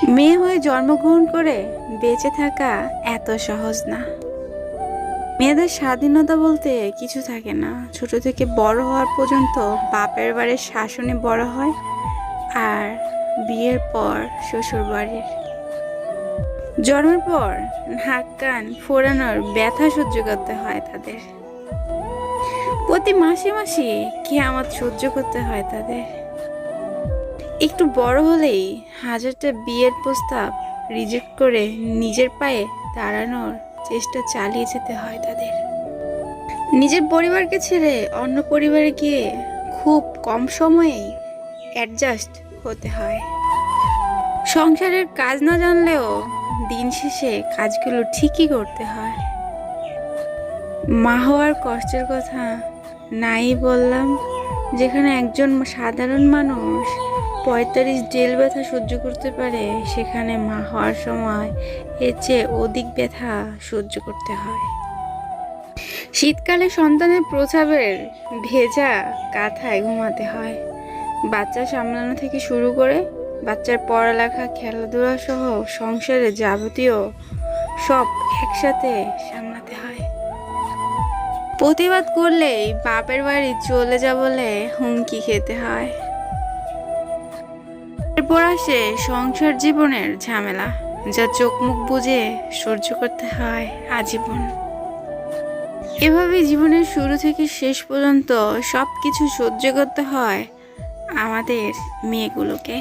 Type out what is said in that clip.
মেয়ে হয়ে জন্মগ্রহণ করে বেঁচে থাকা এত সহজ না। মেয়েদের স্বাধীনতা বলতে কিছু থাকে না। ছোট থেকে বড় হওয়ার পর্যন্ত বাপের বাড়ির শাসনে বড় হয়, আর বিয়ের পর শ্বশুর বাড়ির। জন্মের পর নাক কান ফোড়ানোর ব্যথা সহ্য করতে হয় তাদের। প্রতি মাসে মাসে কিয়ামত সহ্য করতে হয় তাদের। একটু বড় হলেই হাজারটা বিয়ের প্রস্তাব রিজেক্ট করে নিজের পায়ে দাঁড়ানোর চেষ্টা চালিয়ে যেতে হয় তাদের। নিজের পরিবারকে ছেড়ে অন্য পরিবারে গিয়ে খুব কম সময়েই অ্যাডজাস্ট হতে হয়। সংসারের কাজ না জানলেও দিন শেষে কাজগুলো ঠিকই করতে হয়। মা হওয়ার কষ্টের কথা নাই বললাম, যেখানে একজন সাধারণ মানুষ 45 জেল ব্যথা সহ্য করতে পারে, সেখানে মা হওয়ার সময় এর চেয়ে অধিক ব্যথা সহ্য করতে হয়। শীতকালে সন্তানের প্রস্রাবের ভেজা কাঁথায় ঘুমাতে হয়। বাচ্চা সামলানো থেকে শুরু করে বাচ্চার পড়ালেখা, খেলাধুলা সহ সংসারে যাবতীয় সব একসাথে সামলাতে হয়। প্রতিবাদ করলেই বাপের বাড়ি চলে যা বলে হুমকি খেতে হয়। এরপর আসে সংসার জীবনের ঝামেলা, যা চোখ মুখ বুজে সহ্য করতে হয় আজীবন। এভাবে জীবনের শুরু থেকে শেষ পর্যন্ত সব কিছু সহ্য করতে হয় আমাদের মেয়েগুলোকে।